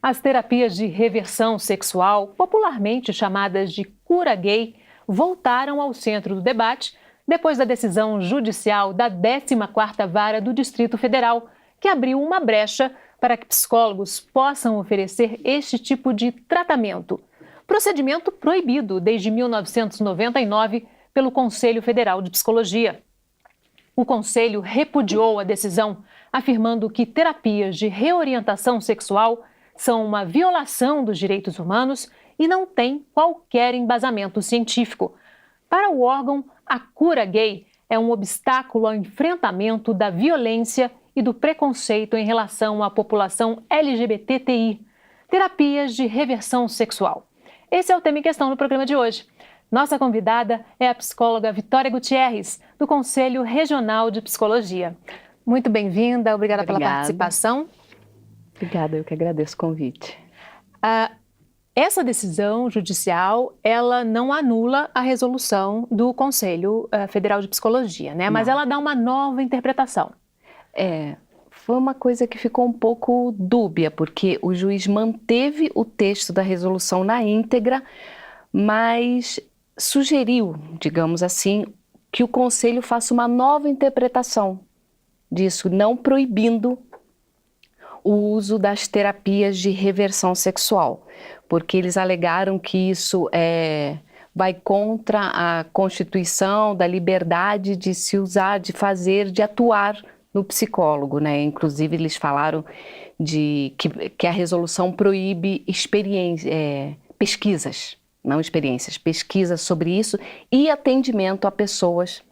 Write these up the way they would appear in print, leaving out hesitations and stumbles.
As terapias de reversão sexual, popularmente chamadas de cura gay, voltaram ao centro do debate depois da decisão judicial da 14ª Vara do Distrito Federal, que abriu uma brecha para que psicólogos possam oferecer este tipo de tratamento. Procedimento proibido desde 1999 pelo Conselho Federal de Psicologia. O Conselho repudiou a decisão, afirmando que terapias de reorientação sexual são uma violação dos direitos humanos e não têm qualquer embasamento científico. Para o órgão, a cura gay é um obstáculo ao enfrentamento da violência e do preconceito em relação à população LGBTI. Terapias de reversão sexual. Esse é o tema em questão no programa de hoje. Nossa convidada é a psicóloga Vitória Gutierrez, do Conselho Regional de Psicologia. Muito bem-vinda, obrigada pela participação. Obrigada, eu que agradeço o convite. Essa decisão judicial, ela não anula a resolução do Conselho Federal de Psicologia, né? Mas ela dá uma nova interpretação. Foi uma coisa que ficou um pouco dúbia, porque o juiz manteve o texto da resolução na íntegra, mas sugeriu, digamos assim, que o Conselho faça uma nova interpretação disso, não proibindo o uso das terapias de reversão sexual, porque eles alegaram que isso vai contra a Constituição da liberdade de se usar, de fazer, de atuar no psicólogo, né? Inclusive eles falaram que a resolução proíbe pesquisas, não experiências, pesquisas sobre isso e atendimento a pessoas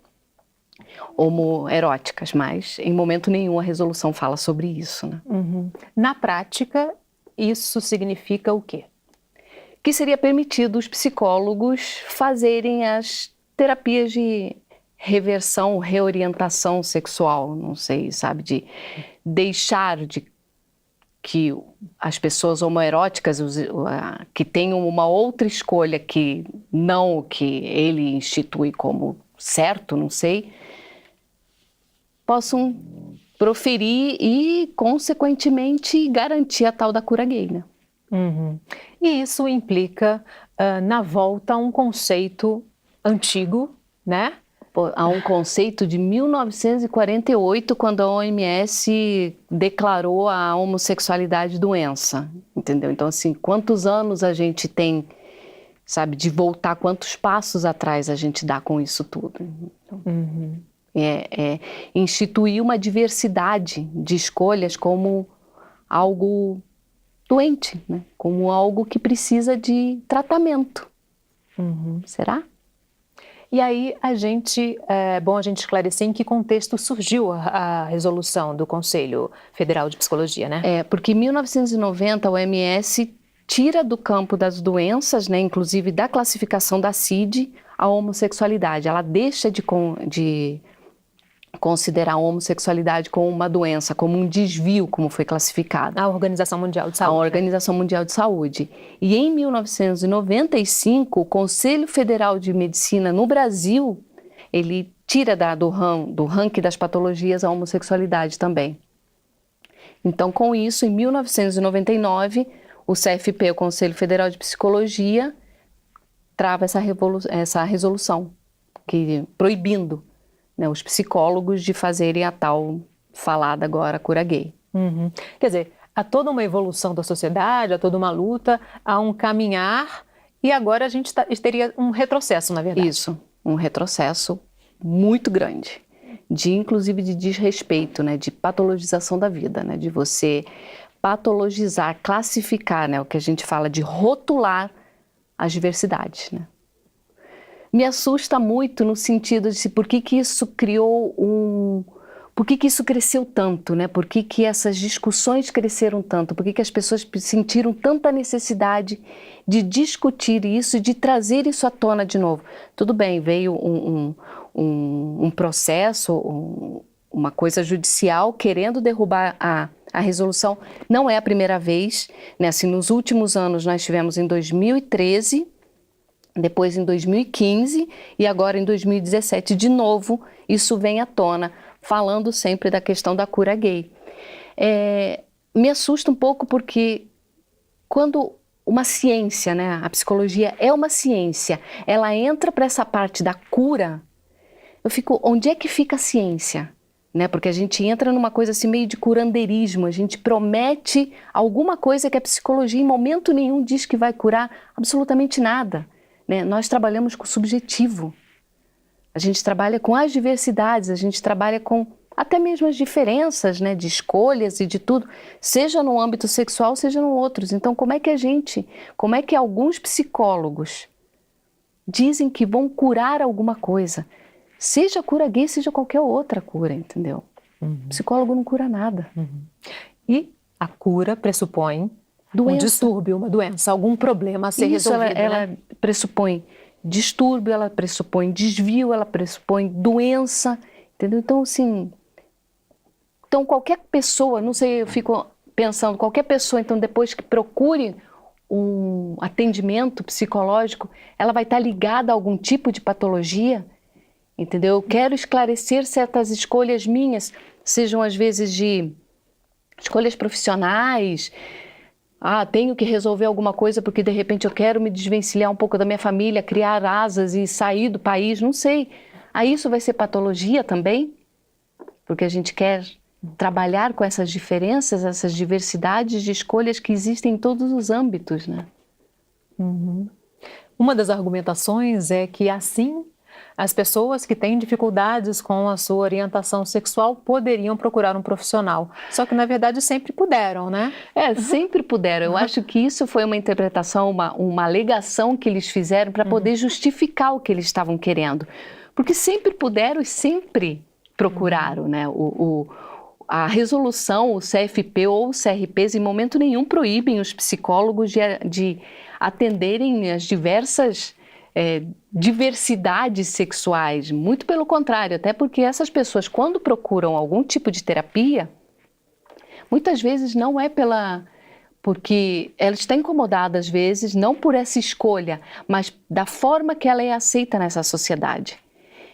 homoeróticas, mas em momento nenhum a resolução fala sobre isso, né? Uhum. Na prática, isso significa o quê? Que seria permitido os psicólogos fazerem as terapias de reversão, reorientação sexual, não sei, sabe, de deixar de que as pessoas homoeróticas que tenham uma outra escolha que não o que ele institui como certo, não sei, possam proferir e, consequentemente, garantir a tal da cura gay, né? Uhum. E isso implica na volta a um conceito antigo, né? Há um conceito de 1948, quando a OMS declarou a homossexualidade doença, entendeu? Então, assim, quantos anos a gente tem, sabe, de voltar, quantos passos atrás a gente dá com isso tudo? Uhum. Instituir uma diversidade de escolhas como algo doente, né? Como algo que precisa de tratamento. Uhum. Será? E aí é bom a gente esclarecer em que contexto surgiu a resolução do Conselho Federal de Psicologia, né? Porque em 1990 a OMS tira do campo das doenças, né, inclusive da classificação da CID, a homossexualidade. Ela deixa de considerar a homossexualidade como uma doença, como um desvio, como foi classificado. A Organização Mundial de Saúde. A Organização Mundial de Saúde. E em 1995, o Conselho Federal de Medicina no Brasil, ele tira do ranking das patologias a homossexualidade também. Então, com isso, em 1999, o CFP, o Conselho Federal de Psicologia, trava essa resolução, proibindo, né, os psicólogos de fazerem a tal falada agora cura gay. Uhum. Quer dizer, há toda uma evolução da sociedade, há toda uma luta, há um caminhar e agora a gente teria um retrocesso, na verdade. Isso, um retrocesso muito grande, inclusive de desrespeito, né, de patologização da vida, né, de você patologizar, classificar, né, o que a gente fala de rotular as diversidades, né. Me assusta muito no sentido de por que isso por que isso cresceu tanto, né? Por que essas discussões cresceram tanto? Por que as pessoas sentiram tanta necessidade de discutir isso e de trazer isso à tona de novo? Tudo bem, veio um processo, uma coisa judicial querendo derrubar a resolução. Não é a primeira vez, né? Assim, nos últimos anos nós tivemos em 2013, depois em 2015 e agora em 2017 de novo isso vem à tona, falando sempre da questão da cura gay. Me assusta um pouco porque quando uma ciência, né, a psicologia é uma ciência, ela entra para essa parte da cura, eu fico, onde é que fica a ciência? Né? Porque a gente entra numa coisa assim meio de curandeirismo, a gente promete alguma coisa que a psicologia em momento nenhum diz que vai curar absolutamente nada. Né? Nós trabalhamos com o subjetivo, a gente trabalha com as diversidades, a gente trabalha com até mesmo as diferenças, né, de escolhas e de tudo, seja no âmbito sexual, seja no outros. Então, como é que alguns psicólogos dizem que vão curar alguma coisa? Seja cura gay, seja qualquer outra cura, entendeu? Psicólogo não cura nada. E a cura pressupõe um distúrbio, uma doença, algum problema a ser resolvido. Ela pressupõe distúrbio, ela pressupõe desvio, ela pressupõe doença, entendeu? Então, assim, qualquer pessoa, não sei, eu fico pensando, qualquer pessoa, então, depois que procure um atendimento psicológico, ela vai estar ligada a algum tipo de patologia, entendeu? Eu quero esclarecer certas escolhas minhas, sejam às vezes de escolhas profissionais, tenho que resolver alguma coisa porque de repente eu quero me desvencilhar um pouco da minha família, criar asas e sair do país, não sei. Aí isso vai ser patologia também? Porque a gente quer trabalhar com essas diferenças, essas diversidades de escolhas que existem em todos os âmbitos, né? Uma das argumentações é que assim as pessoas que têm dificuldades com a sua orientação sexual poderiam procurar um profissional. Só que, na verdade, sempre puderam, né? Sempre puderam. Eu acho que isso foi uma interpretação, uma alegação que eles fizeram para poder justificar o que eles estavam querendo. Porque sempre puderam e sempre procuraram, né? A resolução, o CFP ou o CRPs, em momento nenhum proíbem os psicólogos de atenderem as diversas diversidades sexuais, muito pelo contrário, até porque essas pessoas, quando procuram algum tipo de terapia, muitas vezes não é porque ela está incomodada, às vezes, não por essa escolha, mas da forma que ela é aceita nessa sociedade.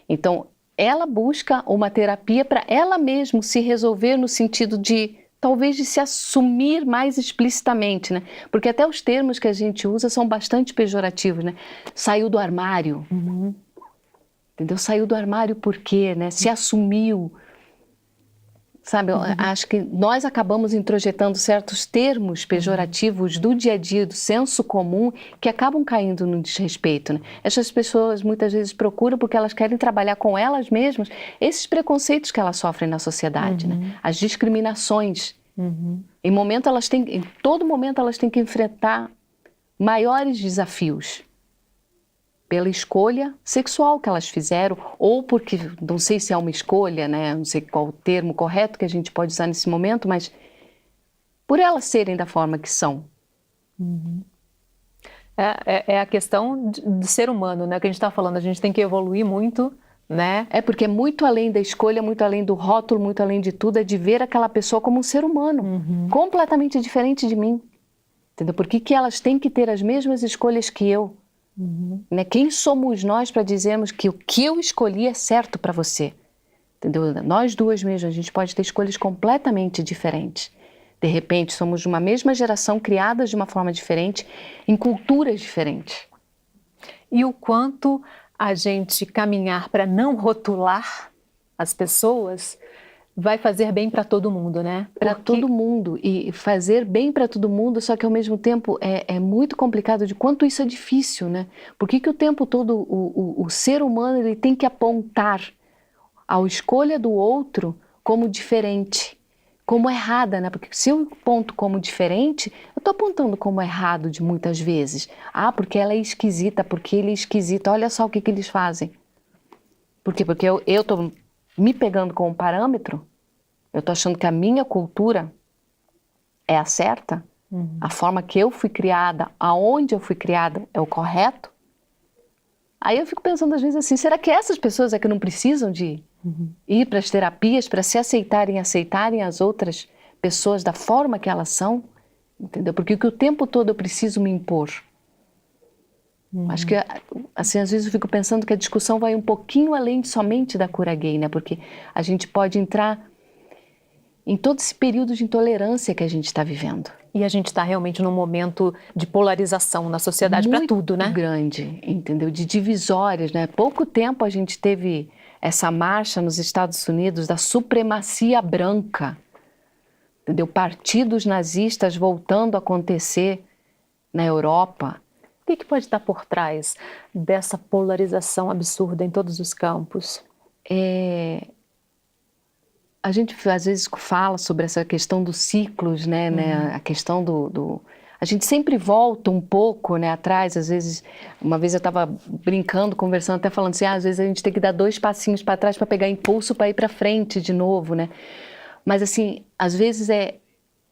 Então, ela busca uma terapia para ela mesma se resolver no sentido de, talvez, de se assumir mais explicitamente, né? Porque até os termos que a gente usa são bastante pejorativos, né? Saiu do armário, entendeu? Saiu do armário por quê, né? Se assumiu, sabe? Eu acho que nós acabamos introjetando certos termos pejorativos do dia a dia, do senso comum, que acabam caindo no desrespeito, né? Essas pessoas muitas vezes procuram porque elas querem trabalhar com elas mesmas esses preconceitos que elas sofrem na sociedade, né? As discriminações. Em todo momento elas têm que enfrentar maiores desafios pela escolha sexual que elas fizeram, ou porque, não sei se é uma escolha, né? Não sei qual o termo correto que a gente pode usar nesse momento, mas por elas serem da forma que são. É a questão de ser humano, né? Que a gente está falando, a gente tem que evoluir muito, né? Porque é muito além da escolha, muito além do rótulo, muito além de tudo, é de ver aquela pessoa como um ser humano, completamente diferente de mim. Entendeu? Por que elas têm que ter as mesmas escolhas que eu? Né? Quem somos nós para dizermos que o que eu escolhi é certo para você? Entendeu? Nós duas mesmo, a gente pode ter escolhas completamente diferentes. De repente, somos de uma mesma geração, criadas de uma forma diferente, em culturas diferentes. E o quanto a gente caminhar para não rotular as pessoas vai fazer bem para todo mundo, né? Para todo mundo, e fazer bem para todo mundo, só que ao mesmo tempo é muito complicado de quanto isso é difícil, né? Por que o tempo todo o ser humano ele tem que apontar a escolha do outro como diferente, como errada, né? Porque se eu aponto como diferente, eu estou apontando como errado de muitas vezes. Porque ela é esquisita, porque ele é esquisito, olha só o que eles fazem. Por quê? Porque eu estou me pegando como parâmetro, eu estou achando que a minha cultura é a certa, a forma que eu fui criada, aonde eu fui criada é o correto. Aí eu fico pensando às vezes assim, será que essas pessoas é que não precisam de ir para as terapias para se aceitarem e aceitarem as outras pessoas da forma que elas são? Entendeu? Porque o tempo todo eu preciso me impor. Acho que, assim, às vezes eu fico pensando que a discussão vai um pouquinho além de somente da cura gay, né? Porque a gente pode entrar em todo esse período de intolerância que a gente está vivendo. E a gente está realmente num momento de polarização na sociedade para tudo, né? Muito grande, entendeu? De divisórias, né? Pouco tempo a gente teve essa marcha nos Estados Unidos da supremacia branca, entendeu? Partidos nazistas voltando a acontecer na Europa. O que pode estar por trás dessa polarização absurda em todos os campos? A gente às vezes fala sobre essa questão dos ciclos, né? A questão a gente sempre volta um pouco, né, atrás. Às vezes, uma vez eu estava brincando, conversando, até falando assim, às vezes a gente tem que dar 2 passinhos para trás para pegar impulso para ir para frente de novo, né? Mas assim, às vezes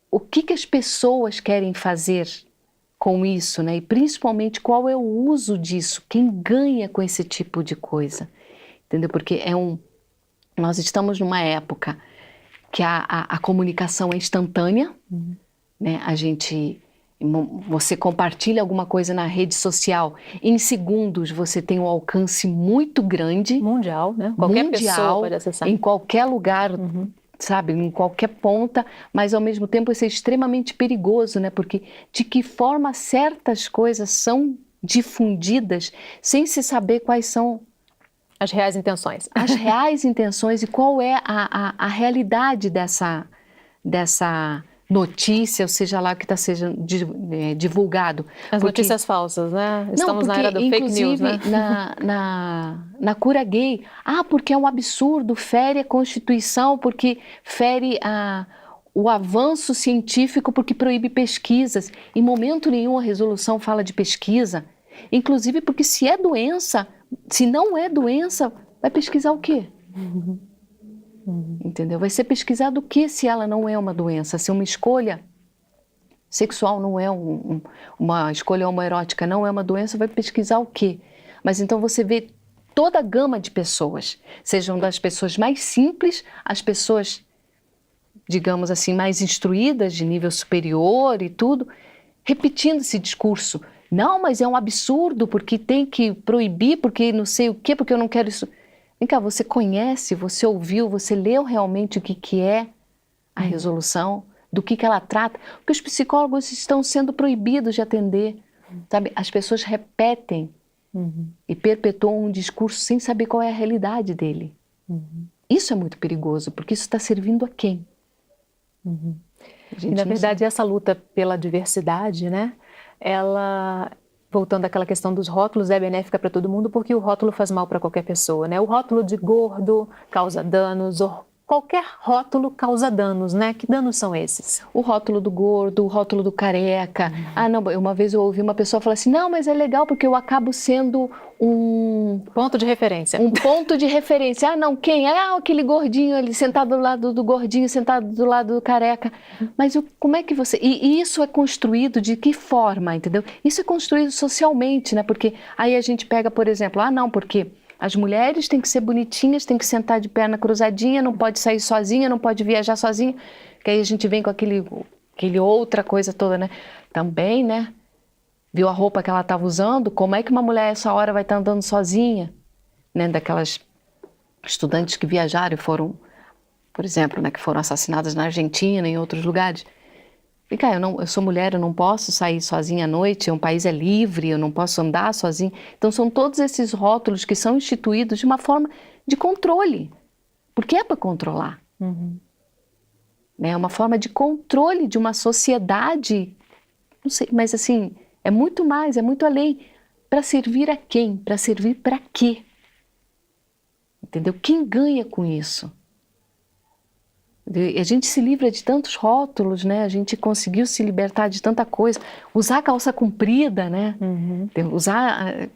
o que as pessoas querem fazer com isso, né? E principalmente qual é o uso disso, quem ganha com esse tipo de coisa, entendeu? Porque nós estamos numa época que a comunicação é instantânea, né? Você compartilha alguma coisa na rede social, em segundos você tem um alcance muito grande. Mundial, né? Qualquer pessoa pode acessar. Em qualquer lugar, sabe? Em qualquer ponta, mas ao mesmo tempo isso é extremamente perigoso, né? Porque de que forma certas coisas são difundidas sem se saber quais são as reais intenções. As reais intenções e qual é a realidade dessa notícia, ou seja lá que está sendo divulgado. As notícias falsas, né? Estamos na era do fake news, né? Na cura gay, porque é um absurdo, fere a Constituição, porque fere o avanço científico, porque proíbe pesquisas. Em momento nenhum a resolução fala de pesquisa, inclusive porque se não é doença, vai pesquisar o quê? Entendeu? Vai ser pesquisado o que se ela não é uma doença? Se uma escolha sexual não é uma escolha homoerótica, não é uma doença, vai pesquisar o quê? Mas então você vê toda a gama de pessoas, sejam das pessoas mais simples, as pessoas, digamos assim, mais instruídas, de nível superior e tudo, repetindo esse discurso. Não, mas é um absurdo, porque tem que proibir, porque não sei o quê, porque eu não quero isso. Vem cá, você conhece, você ouviu, você leu realmente o que é a resolução, do que ela trata? Porque os psicólogos estão sendo proibidos de atender, sabe? As pessoas repetem e perpetuam um discurso sem saber qual é a realidade dele. Isso é muito perigoso, porque isso está servindo a quem? E, na verdade, essa luta pela diversidade, né? Ela, voltando àquela questão dos rótulos, é benéfica para todo mundo, porque o rótulo faz mal para qualquer pessoa, né? O rótulo de gordo causa danos, qualquer rótulo causa danos, né? Que danos são esses? O rótulo do gordo, o rótulo do careca. Não, uma vez eu ouvi uma pessoa falar assim, não, mas é legal porque eu acabo sendo um ponto de referência. Um ponto de referência. Não, quem? Aquele gordinho ali, sentado do lado do gordinho, sentado do lado do careca. Mas como é que você... E isso é construído de que forma, entendeu? Isso é construído socialmente, né? Porque aí a gente pega, por exemplo, não, porque as mulheres têm que ser bonitinhas, têm que sentar de perna cruzadinha, não pode sair sozinha, não pode viajar sozinha. Que aí a gente vem com aquele outra coisa toda, né? Também, né? Viu a roupa que ela estava usando? Como é que uma mulher essa hora vai estar andando sozinha? Né? Daquelas estudantes que viajaram e foram, por exemplo, né, que foram assassinadas na Argentina e em outros lugares. E cá, eu sou mulher, eu não posso sair sozinha à noite, um país é livre, eu não posso andar sozinha. Então são todos esses rótulos que são instituídos de uma forma de controle. Porque é para controlar. É uma forma de controle de uma sociedade, não sei, mas assim, é muito mais, é muito além. Para servir a quem? Para servir para quê? Entendeu? Quem ganha com isso? A gente se livra de tantos rótulos, né? A gente conseguiu se libertar de tanta coisa. Usar calça comprida, né? Usar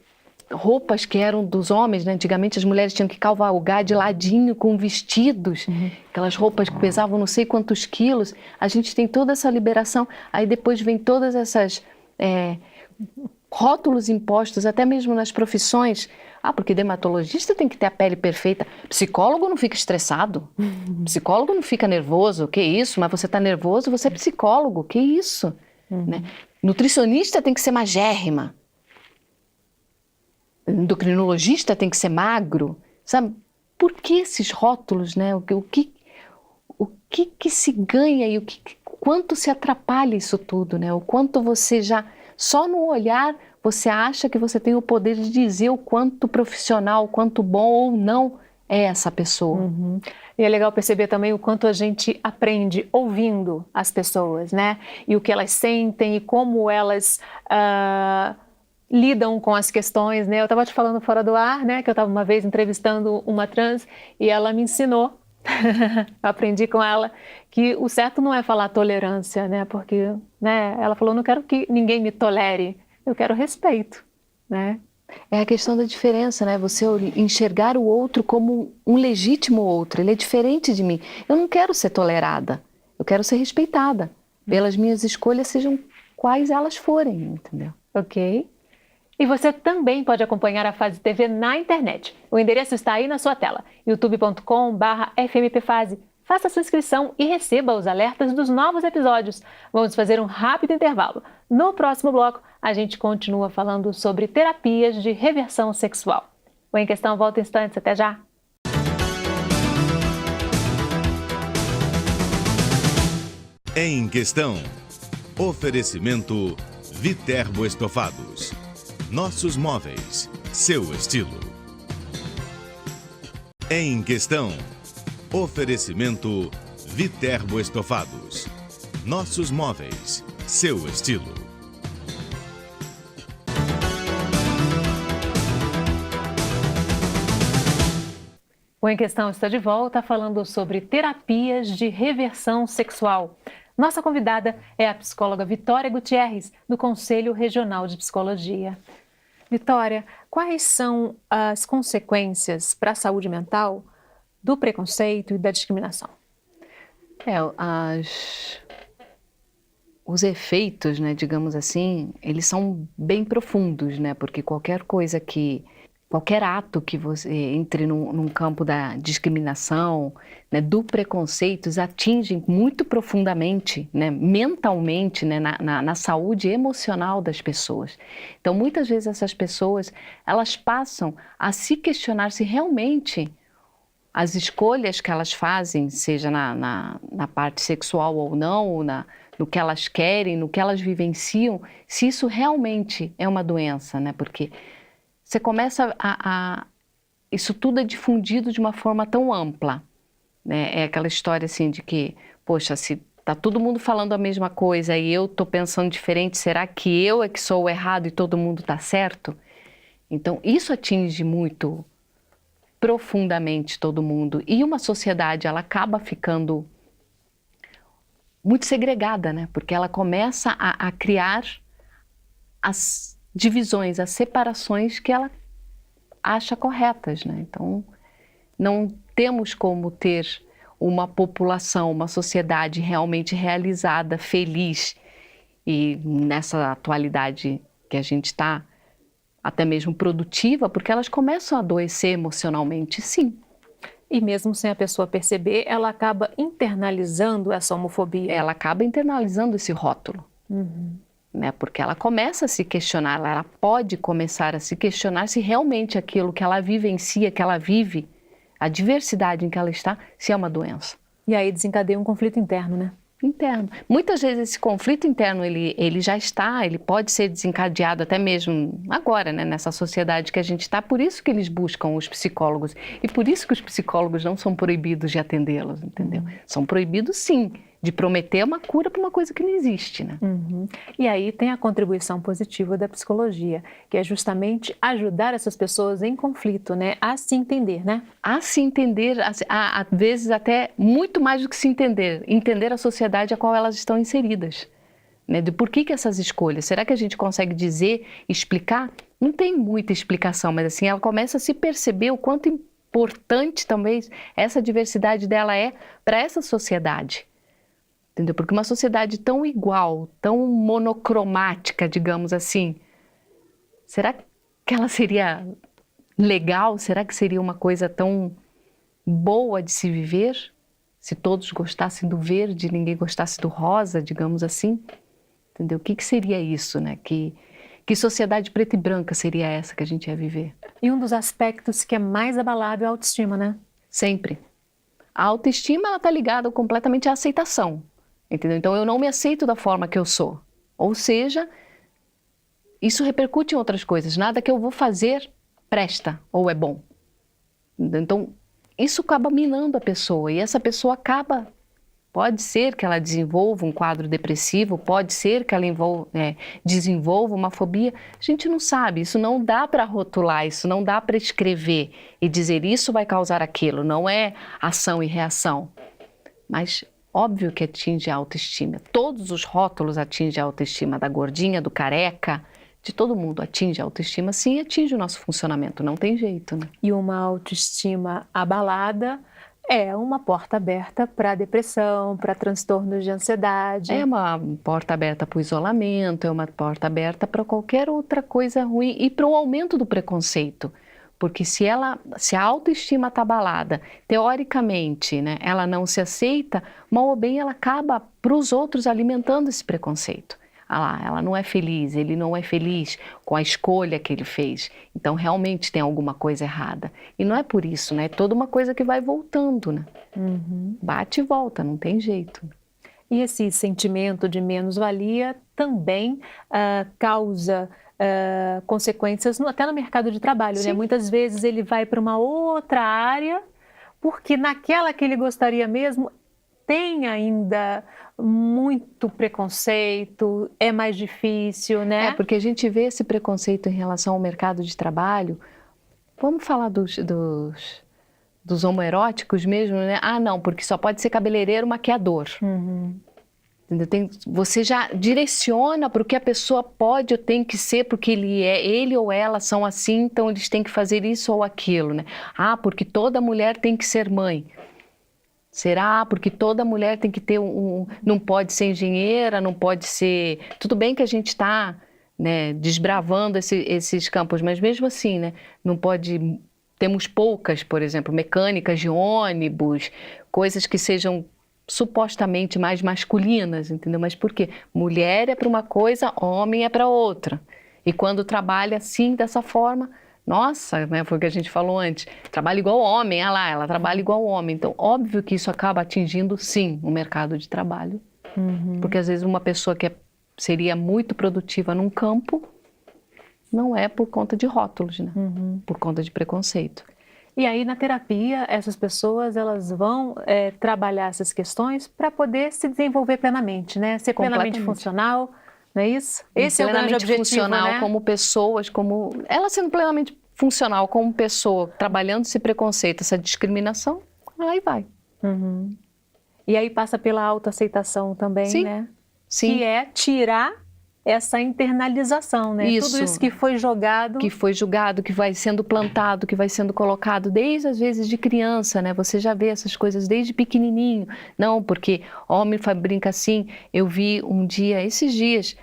roupas que eram dos homens, né? Antigamente as mulheres tinham que cavalgar de ladinho com vestidos, aquelas roupas que pesavam não sei quantos quilos. A gente tem toda essa liberação. Aí depois vem todas essas rótulos impostos, até mesmo nas profissões. Porque dermatologista tem que ter a pele perfeita. Psicólogo não fica estressado. Psicólogo não fica nervoso. Que isso? Mas você está nervoso, você é psicólogo. Que isso? Né? Nutricionista tem que ser magérrima. Endocrinologista tem que ser magro. Sabe? Por que esses rótulos, né? O que se ganha e quanto se atrapalha isso tudo, né? O quanto você já, só no olhar, você acha que você tem o poder de dizer o quanto profissional, o quanto bom ou não é essa pessoa. Uhum. E é legal perceber também o quanto a gente aprende ouvindo as pessoas, né? E o que elas sentem e como elas lidam com as questões, né? Eu estava te falando fora do ar, né? Que eu estava uma vez entrevistando uma trans e ela me ensinou, eu aprendi com ela, que o certo não é falar tolerância, né? Porque, né? Ela falou, não quero que ninguém me tolere, eu quero respeito, né? É a questão da diferença, né? Você enxergar o outro como um legítimo outro. Ele é diferente de mim. Eu não quero ser tolerada. Eu quero ser respeitada pelas minhas escolhas, sejam quais elas forem, entendeu? Ok. E você também pode acompanhar a Fase TV na internet. O endereço está aí na sua tela, youtube.com/fmpfase. Faça sua inscrição e receba os alertas dos novos episódios. Vamos fazer um rápido intervalo. No próximo bloco, a gente continua falando sobre terapias de reversão sexual. O Em Questão volta em instantes. Até já! Em Questão. Oferecimento Viterbo Estofados. Nossos móveis, seu estilo. Em Questão. Oferecimento Viterbo Estofados. Nossos móveis, seu estilo. O Em Questão está de volta falando sobre terapias de reversão sexual. Nossa convidada é a psicóloga Vitória Gutierrez, do Conselho Regional de Psicologia. Vitória, quais são as consequências para a saúde mental do preconceito e da discriminação? Os efeitos, né, digamos assim, eles são bem profundos, né? Porque qualquer ato que você entre num campo da discriminação, né, do preconceito, atinge muito profundamente, né, mentalmente, né, na saúde emocional das pessoas. Então, muitas vezes essas pessoas, elas passam a se questionar se realmente as escolhas que elas fazem, seja na parte sexual ou não, ou no que elas querem, no que elas vivenciam, se isso realmente é uma doença, né? Porque você começa isso tudo é difundido de uma forma tão ampla, né? É aquela história assim de que, poxa, se tá todo mundo falando a mesma coisa e eu tô pensando diferente, será que eu é que sou o errado e todo mundo tá certo? Então, isso atinge muito profundamente todo mundo. E uma sociedade, ela acaba ficando muito segregada, né? Porque ela começa a criar as divisões, as separações que ela acha corretas, né? Então, não temos como ter uma população, uma sociedade realmente realizada, feliz, e nessa atualidade que a gente está, até mesmo produtiva, porque elas começam a adoecer emocionalmente, sim. E mesmo sem a pessoa perceber, ela acaba internalizando essa homofobia. Ela acaba internalizando esse rótulo. Né? Porque ela começa a se questionar, ela pode começar a se questionar se realmente aquilo que ela vivencia, que ela vive, a diversidade em que ela está, se é uma doença. E aí desencadeia um conflito interno, né? Interno. Muitas vezes esse conflito interno, ele já está, ele pode ser desencadeado até mesmo agora, né, nessa sociedade que a gente está, por isso que eles buscam os psicólogos e por isso que os psicólogos não são proibidos de atendê-los, entendeu? São proibidos sim, de prometer uma cura para uma coisa que não existe, né? E aí tem a contribuição positiva da psicologia, que é justamente ajudar essas pessoas em conflito, né, a se entender, né? A se entender, às vezes até muito mais do que se entender, entender a sociedade a qual elas estão inseridas, né? De por que essas escolhas, será que a gente consegue dizer, explicar? Não tem muita explicação, mas assim, ela começa a se perceber o quanto importante também essa diversidade dela é para essa sociedade. Entendeu? Porque uma sociedade tão igual, tão monocromática, digamos assim, será que ela seria legal? Será que seria uma coisa tão boa de se viver? Se todos gostassem do verde e ninguém gostasse do rosa, digamos assim? Entendeu? O que seria isso, né? Que sociedade preta e branca seria essa que a gente ia viver? E um dos aspectos que é mais abalado é a autoestima, né? Sempre. A autoestima está ligada completamente à aceitação. entendeu? Então eu não me aceito da forma que eu sou. Ou seja, isso repercute em outras coisas. Nada que eu vou fazer presta ou é bom. Então isso acaba minando a pessoa e essa pessoa acaba... Pode ser que ela desenvolva um quadro depressivo, pode ser que ela desenvolva uma fobia. A gente não sabe, isso não dá para rotular, isso não dá para escrever e dizer isso vai causar aquilo, não é ação e reação. Mas óbvio que atinge a autoestima. Todos os rótulos atingem a autoestima, da gordinha, do careca, de todo mundo atinge a autoestima, sim, atinge o nosso funcionamento, não tem jeito, né? E uma autoestima abalada é uma porta aberta para depressão, para transtornos de ansiedade. É uma porta aberta para o isolamento, é uma porta aberta para qualquer outra coisa ruim e para o aumento do preconceito. Porque se a autoestima está abalada, teoricamente, né, ela não se aceita, mal ou bem ela acaba para os outros alimentando esse preconceito. Ah lá, ela não é feliz, ele não é feliz com a escolha que ele fez. Então, realmente tem alguma coisa errada. E não é por isso, né? É toda uma coisa que vai voltando, né? Bate e volta, não tem jeito. E esse sentimento de menos-valia também causa consequências até no mercado de trabalho, né? Muitas vezes ele vai para uma outra área, porque naquela que ele gostaria mesmo, tem ainda muito preconceito, é mais difícil, né? É, porque a gente vê esse preconceito em relação ao mercado de trabalho. Vamos falar dos homoeróticos mesmo, né? Ah, não, porque só pode ser cabeleireiro, maquiador. Entendeu? Você já direciona para o que a pessoa pode ou tem que ser, porque ele ou ela são assim, então eles têm que fazer isso ou aquilo, né? Ah, porque toda mulher tem que ser mãe. Será? Porque toda mulher tem que ter não pode ser engenheira, não pode ser... Tudo bem que a gente está, né, desbravando esses campos, mas mesmo assim, né, não pode... Temos poucas, por exemplo, mecânicas de ônibus, coisas que sejam supostamente mais masculinas, entendeu? Mas por quê? Mulher é para uma coisa, homem é para outra. E quando trabalha assim, dessa forma... Nossa, né, foi o que a gente falou antes, trabalha igual homem, ah lá, ela trabalha igual homem. Então, óbvio que isso acaba atingindo, sim, o mercado de trabalho. Porque às vezes uma pessoa que seria muito produtiva num campo, não é por conta de rótulos, né? Por conta de preconceito. E aí, na terapia, essas pessoas elas vão trabalhar essas questões para poder se desenvolver plenamente, né? Ser plenamente funcional. Não é isso? Esse é o grande objetivo, funcional, né? Como pessoas, como ela sendo plenamente funcional como pessoa, trabalhando esse preconceito, essa discriminação, aí vai. E aí passa pela autoaceitação também, sim, né? Sim. Que é tirar essa internalização, né? Isso. Tudo isso que foi jogado. Que foi julgado, que vai sendo plantado, que vai sendo colocado desde às vezes de criança, né? Você já vê essas coisas desde pequenininho. Não, porque homem brinca assim. Eu vi um dia, esses dias,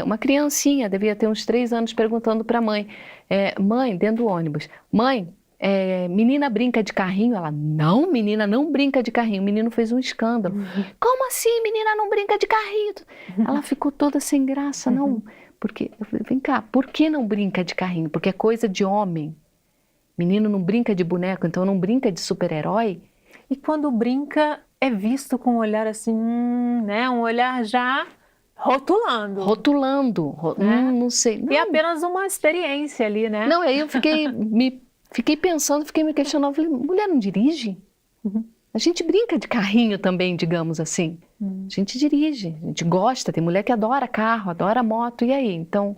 uma criancinha, devia ter uns 3 anos, perguntando para a mãe, mãe, dentro do ônibus, mãe, menina brinca de carrinho? Ela, não, menina não brinca de carrinho. O menino fez um escândalo. Como assim, menina não brinca de carrinho? Ela ficou toda sem graça, não. Porque, eu falei, vem cá, por que não brinca de carrinho? Porque é coisa de homem. Menino não brinca de boneco, então não brinca de super-herói? E quando brinca, é visto com um olhar assim, né? Um olhar já rotulando. Rotulando, não sei. Não. E é apenas uma experiência ali, né? Não, aí eu fiquei pensando, fiquei me questionando, falei, mulher não dirige? A gente brinca de carrinho também, digamos assim. A gente dirige, a gente gosta, tem mulher que adora carro, adora moto, e aí? Então,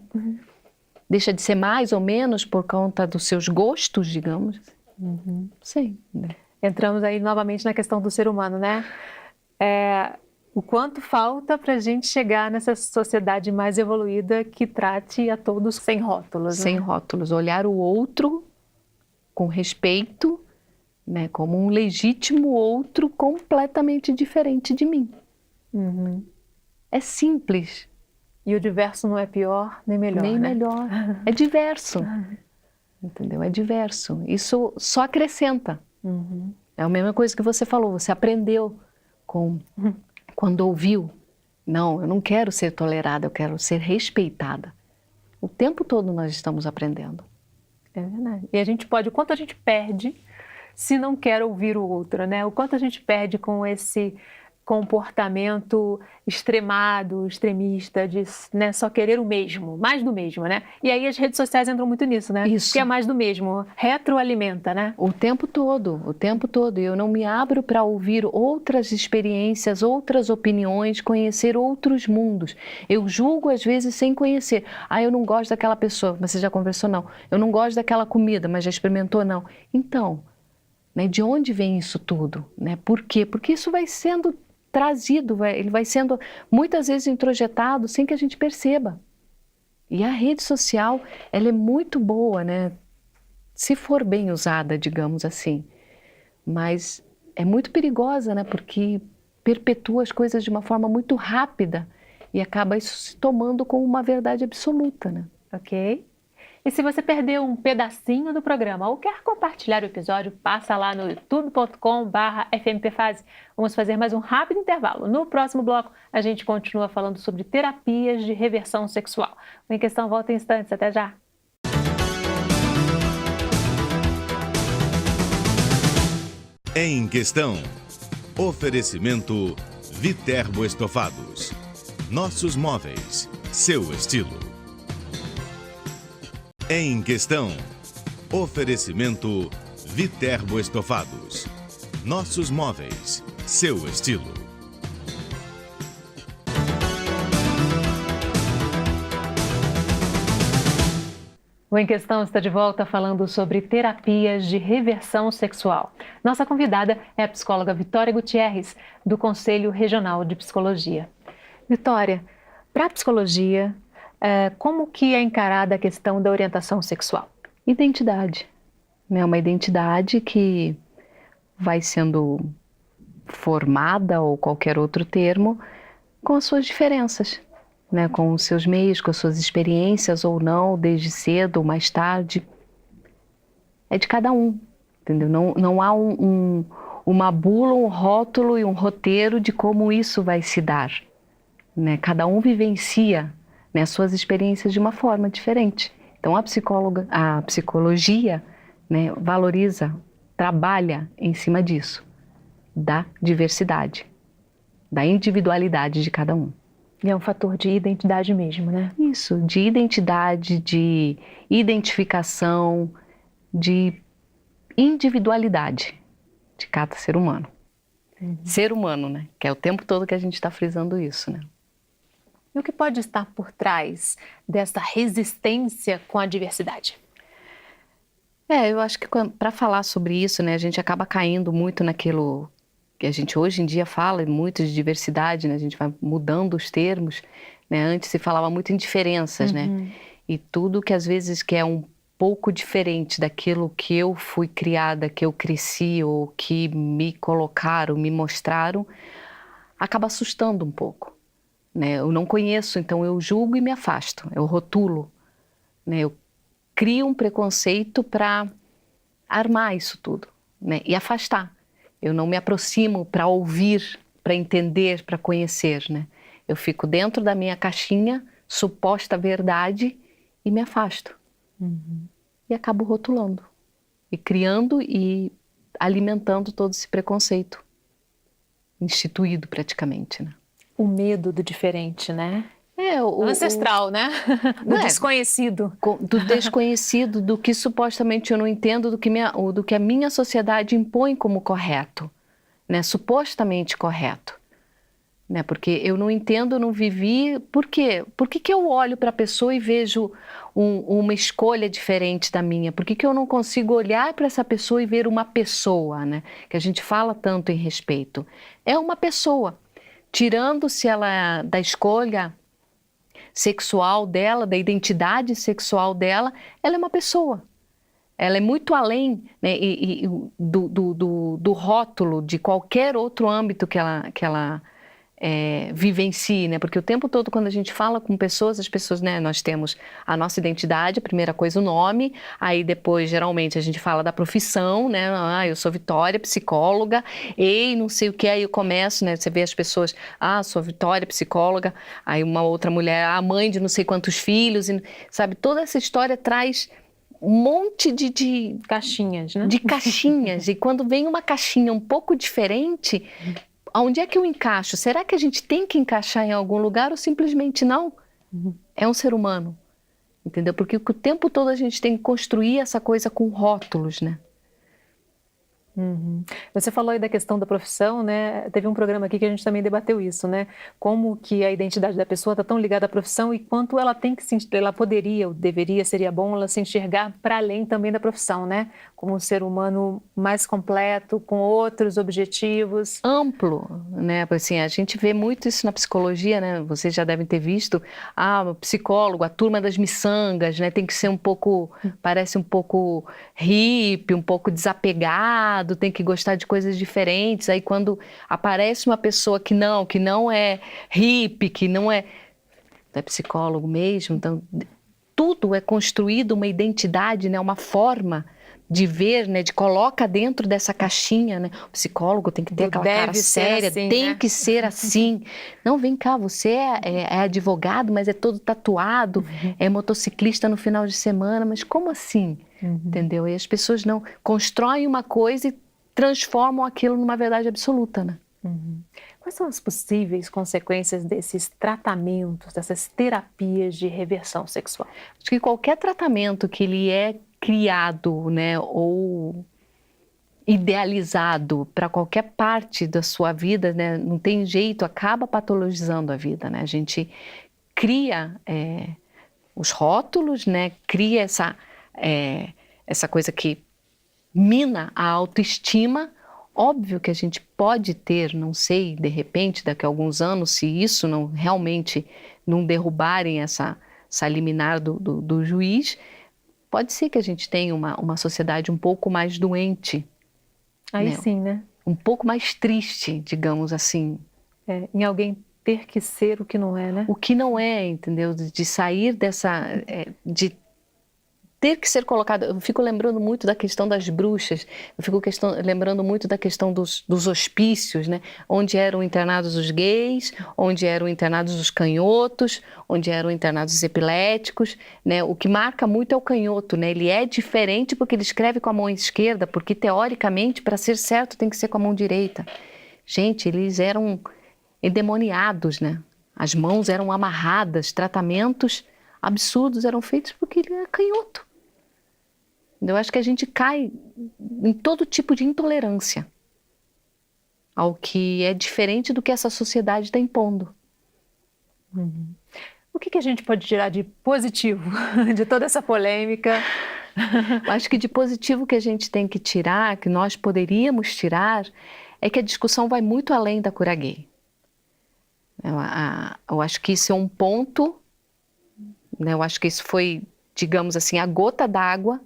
deixa de ser mais ou menos por conta dos seus gostos, digamos? Sim. Né? Entramos aí novamente na questão do ser humano, né? O quanto falta para a gente chegar nessa sociedade mais evoluída que trate a todos sem rótulos. Sem rótulos, olhar o outro com respeito, né, como um legítimo outro completamente diferente de mim. É simples. E o diverso não é pior nem melhor, nem né? melhor. É diverso. Entendeu? É diverso. Isso só acrescenta. É a mesma coisa que você falou, você aprendeu quando ouviu. Não, eu não quero ser tolerada, eu quero ser respeitada. O tempo todo nós estamos aprendendo. É verdade. E a gente pode, o quanto a gente perde se não quer ouvir o outro, né? O quanto a gente perde com esse comportamento extremado, extremista, de, né, só querer o mesmo, mais do mesmo, né? E aí as redes sociais entram muito nisso, né? Isso. Que é mais do mesmo, retroalimenta, né? O tempo todo, o tempo todo. Eu não me abro para ouvir outras experiências, outras opiniões, conhecer outros mundos. Eu julgo às vezes sem conhecer. Eu não gosto daquela pessoa, mas você já conversou? Não. Eu não gosto daquela comida, mas já experimentou? Não. Então, né, de onde vem isso tudo? Né? Por quê? Porque isso vai sendo trazido, ele vai sendo muitas vezes introjetado sem que a gente perceba. E a rede social, ela é muito boa, né? Se for bem usada, digamos assim. Mas é muito perigosa, né? Porque perpetua as coisas de uma forma muito rápida e acaba isso se tomando como uma verdade absoluta, né? Ok? E se você perdeu um pedacinho do programa ou quer compartilhar o episódio, passa lá no youtube.com/fmpfase. Vamos fazer mais um rápido intervalo. No próximo bloco, a gente continua falando sobre terapias de reversão sexual. O Em Questão volta em instantes. Até já! Em Questão. Oferecimento Viterbo Estofados. Nossos móveis, seu estilo. Em Questão. Oferecimento Viterbo Estofados. Nossos móveis, seu estilo. O Em Questão está de volta falando sobre terapias de reversão sexual. Nossa convidada é a psicóloga Vitória Gutierrez, do Conselho Regional de Psicologia. Vitória, para a psicologia, como que é encarada a questão da orientação sexual? Identidade, né? Uma identidade que vai sendo formada, ou qualquer outro termo, com as suas diferenças, né? Com os seus meios, com as suas experiências ou não, desde cedo ou mais tarde. É de cada um, entendeu? Não há uma bula, um rótulo e um roteiro de como isso vai se dar, né? Cada um vivencia, né, as suas experiências de uma forma diferente. Então a psicologia, né, valoriza, trabalha em cima disso, da diversidade, da individualidade de cada um. E é um fator de identidade mesmo, né? Isso, de identidade, de identificação, de individualidade de cada ser humano. Ser humano, né? Que é o tempo todo que a gente está frisando isso, né? E o que pode estar por trás dessa resistência com a diversidade? Eu acho que para falar sobre isso, né, a gente acaba caindo muito naquilo que a gente hoje em dia fala muito de diversidade, né? A gente vai mudando os termos, né? Antes se falava muito em diferenças, né? E tudo que às vezes que é um pouco diferente daquilo que eu fui criada, que eu cresci ou que me colocaram, me mostraram, acaba assustando um pouco. Né? Eu não conheço, então eu julgo e me afasto, eu rotulo, né? Eu crio um preconceito para armar isso tudo, né? E afastar. Eu não me aproximo para ouvir, para entender, para conhecer, né? Eu fico dentro da minha caixinha, suposta verdade, e me afasto. E acabo rotulando, e criando e alimentando todo esse preconceito, instituído praticamente, né? O medo do diferente, né? O ancestral, né? Do desconhecido. Do desconhecido, do que supostamente eu não entendo, do que a minha sociedade impõe como correto, né? Supostamente correto. Né? Porque eu não entendo, eu não vivi. Por quê? Por que eu olho para a pessoa e vejo uma escolha diferente da minha? Por que eu não consigo olhar para essa pessoa e ver uma pessoa, né? Que a gente fala tanto em respeito. É uma pessoa. Tirando-se ela da escolha sexual dela, da identidade sexual dela, ela é uma pessoa. Ela é muito além, né, do rótulo de qualquer outro âmbito que ela vivencie, né? Porque o tempo todo quando a gente fala com pessoas, as pessoas, né, nós temos a nossa identidade, a primeira coisa o nome, aí depois geralmente a gente fala da profissão, né? Eu sou Vitória, psicóloga, não sei o que, aí eu começo, né? Você vê as pessoas, sou Vitória, psicóloga, aí uma outra mulher, mãe de não sei quantos filhos, sabe? Toda essa história traz um monte de caixinhas, né? De caixinhas, e quando vem uma caixinha um pouco diferente, Aonde é que eu encaixo? Será que a gente tem que encaixar em algum lugar ou simplesmente não? É um ser humano, entendeu? Porque o tempo todo a gente tem que construir essa coisa com rótulos, né? Você falou aí da questão da profissão, né? Teve um programa aqui que a gente também debateu isso, né? Como que a identidade da pessoa está tão ligada à profissão e quanto ela tem que ela poderia ou deveria, seria bom ela se enxergar para além também da profissão, né? Como um ser humano mais completo, com outros objetivos. Amplo, né? Assim, a gente vê muito isso na psicologia, né? Vocês já devem ter visto. O psicólogo, a turma das miçangas, né? Tem que ser um pouco, parece um pouco hippie, um pouco desapegado, tem que gostar de coisas diferentes. Aí quando aparece uma pessoa que não é hippie, que não é psicólogo mesmo, então tudo é construído uma identidade, né? Uma forma de ver, né, de coloca dentro dessa caixinha, né? O psicólogo tem que ter aquela cara séria, assim, tem né? que ser assim. Não, vem cá, você é advogado, mas é todo tatuado, é motociclista no final de semana, mas como assim? Entendeu? E as pessoas não constroem uma coisa e transformam aquilo numa verdade absoluta, né? Quais são as possíveis consequências desses tratamentos, dessas terapias de reversão sexual? Acho que qualquer tratamento que ele é criado, né, ou idealizado para qualquer parte da sua vida, né, não tem jeito, acaba patologizando a vida, né? A gente cria os rótulos, né, cria essa coisa que mina a autoestima. Óbvio que a gente pode ter, não sei, de repente, daqui a alguns anos, se isso não realmente não derrubarem essa liminar do juiz, pode ser que a gente tenha uma sociedade um pouco mais doente. Aí né? sim, né? Um pouco mais triste, digamos assim. Em alguém ter que ser o que não é, né? O que não é, entendeu? De sair dessa... de ter que ser colocado... Eu fico lembrando muito da questão das bruxas, eu fico lembrando muito da questão dos hospícios, né? Onde eram internados os gays, onde eram internados os canhotos, onde eram internados os epiléticos, né? O que marca muito é o canhoto, né? Ele é diferente porque ele escreve com a mão esquerda, porque teoricamente, para ser certo, tem que ser com a mão direita. Gente, eles eram endemoniados, né? As mãos eram amarradas, tratamentos absurdos eram feitos porque ele é canhoto. Eu acho que a gente cai em todo tipo de intolerância ao que é diferente do que essa sociedade está impondo. O que a gente pode tirar de positivo de toda essa polêmica? Eu acho que de positivo que a gente tem que tirar, que nós poderíamos tirar, é que a discussão vai muito além da cura gay. Eu acho que isso é um ponto, né? Eu acho que isso foi, digamos assim, a gota d'água,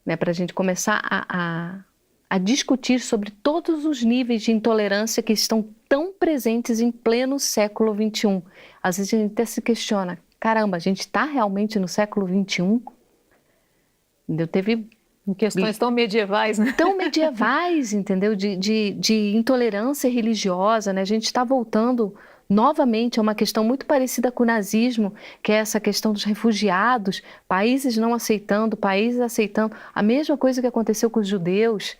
né, para a gente começar a discutir sobre todos os níveis de intolerância que estão tão presentes em pleno século XXI. Às vezes a gente até se questiona, caramba, a gente está realmente no século XXI? Teve Em questões tão medievais, né? Tão medievais, entendeu? De intolerância religiosa, né? A gente está voltando novamente a uma questão muito parecida com o nazismo, que é essa questão dos refugiados, países não aceitando, países aceitando. A mesma coisa que aconteceu com os judeus,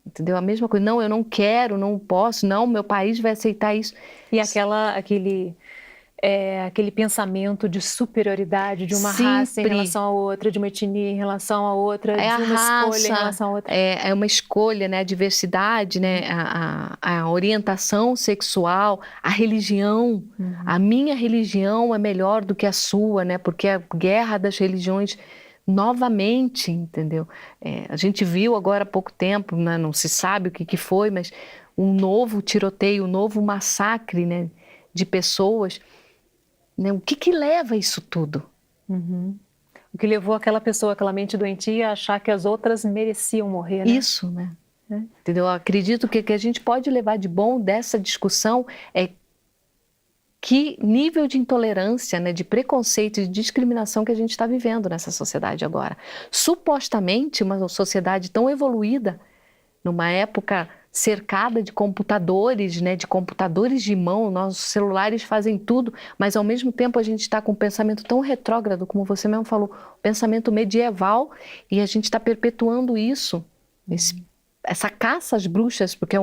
entendeu? A mesma coisa, não, eu não quero, não posso, não, meu país vai aceitar isso. E aquele pensamento de superioridade de uma raça em relação a outra, de uma etnia em relação a outra, de uma escolha em relação a outra. É uma escolha, né? A diversidade, né? A orientação sexual, a religião. A minha religião é melhor do que a sua, né? Porque a guerra das religiões novamente, entendeu? A gente viu agora há pouco tempo, né? Não se sabe o que foi, mas um novo tiroteio, um novo massacre, né? De pessoas. Né? O que leva isso tudo? O que levou aquela pessoa, aquela mente doentia, a achar que as outras mereciam morrer, né? Isso, né? Entendeu? Eu acredito que a gente pode levar de bom dessa discussão é que nível de intolerância, né, de preconceito e de discriminação que a gente está vivendo nessa sociedade agora. Supostamente uma sociedade tão evoluída, numa época cercada de computadores, né, de computadores de mão, nossos celulares fazem tudo, mas ao mesmo tempo a gente está com um pensamento tão retrógrado, como você mesmo falou, pensamento medieval, e a gente está perpetuando isso, essa caça às bruxas, porque é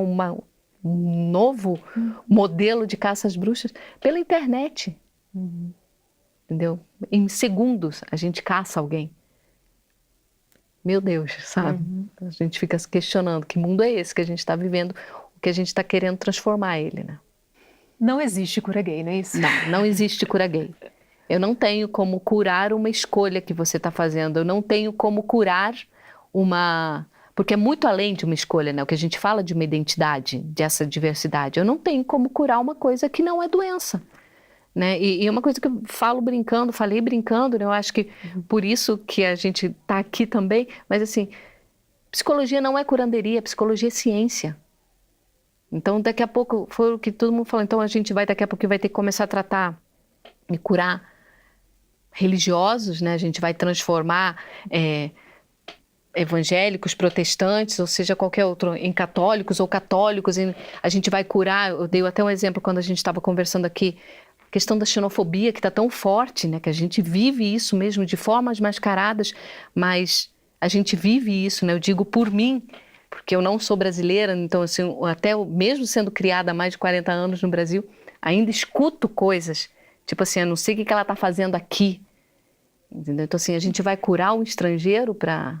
um novo modelo de caça às bruxas pela internet. Entendeu? Em segundos a gente caça alguém. Meu Deus, sabe? A gente fica se questionando que mundo é esse que a gente está vivendo, o que a gente está querendo transformar ele, né? Não existe cura gay, não é isso? Não existe cura gay. Eu não tenho como curar uma escolha que você está fazendo. Eu não tenho como curar uma... Porque é muito além de uma escolha, né? O que a gente fala de uma identidade, dessa diversidade. Eu não tenho como curar uma coisa que não é doença. Né? E é uma coisa que eu falei brincando, né? Eu acho que por isso que a gente está aqui também, mas assim, psicologia não é curanderia, psicologia é ciência. Então daqui a pouco, foi o que todo mundo falou, então a gente daqui a pouco vai ter que começar a tratar e curar religiosos, né? A gente vai transformar evangélicos, protestantes, ou seja, qualquer outro, em católicos ou católicos, a gente vai curar, eu dei até um exemplo quando a gente estava conversando aqui, questão da xenofobia que está tão forte, né? Que a gente vive isso mesmo de formas mascaradas, mas a gente vive isso, né? Eu digo por mim, porque eu não sou brasileira, então assim, até mesmo sendo criada há mais de 40 anos no Brasil, ainda escuto coisas, tipo assim, eu não sei o que ela está fazendo aqui, entendeu? Então assim, a gente vai curar um estrangeiro para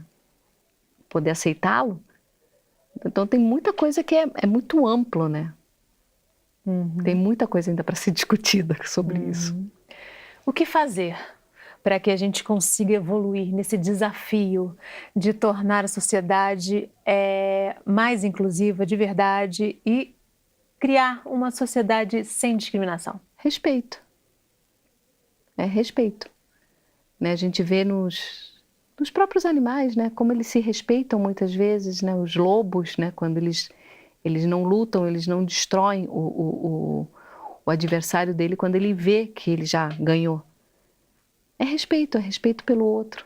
poder aceitá-lo? Então tem muita coisa que é muito amplo, né? Tem muita coisa ainda para ser discutida sobre isso. O que fazer para que a gente consiga evoluir nesse desafio de tornar a sociedade mais inclusiva de verdade e criar uma sociedade sem discriminação? Respeito. Respeito. Né? A gente vê nos próprios animais, né? Como eles se respeitam muitas vezes, né? Os lobos, né? Quando eles não lutam, eles não destroem o adversário dele quando ele vê que ele já ganhou. É respeito pelo outro.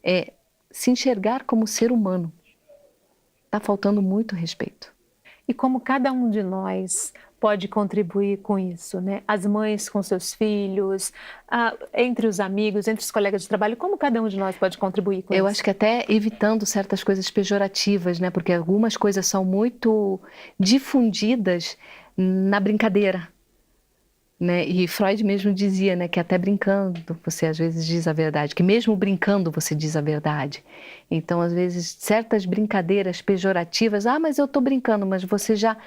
É se enxergar como ser humano. Está faltando muito respeito. E como cada um de nós pode contribuir com isso, né? As mães com seus filhos, entre os amigos, entre os colegas de trabalho, como cada um de nós pode contribuir com isso? Eu acho que até evitando certas coisas pejorativas, né? Porque algumas coisas são muito difundidas na brincadeira, né? E Freud mesmo dizia, né, que até brincando você às vezes diz a verdade, que mesmo brincando você diz a verdade. Então, às vezes, certas brincadeiras pejorativas, mas eu estou brincando, mas você já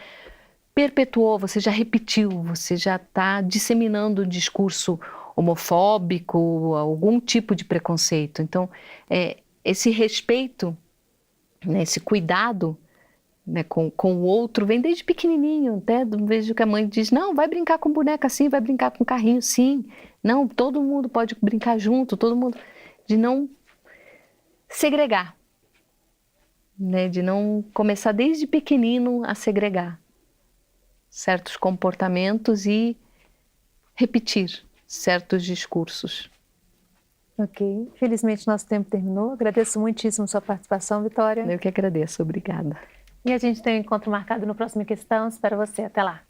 perpetuou, você já repetiu, você já está disseminando um discurso homofóbico, algum tipo de preconceito. Então, esse respeito, né, esse cuidado, né, com o outro vem desde pequenininho. Até vejo que a mãe diz, não, vai brincar com boneca sim, vai brincar com carrinho sim. Não, todo mundo pode brincar junto, todo mundo... De não segregar, né, de não começar desde pequenino a segregar certos comportamentos e repetir certos discursos. Ok. Felizmente nosso tempo terminou. Agradeço muitíssimo sua participação, Vitória. Eu que agradeço. Obrigada. E a gente tem um encontro marcado no próximo Questão. Espero você. Até lá.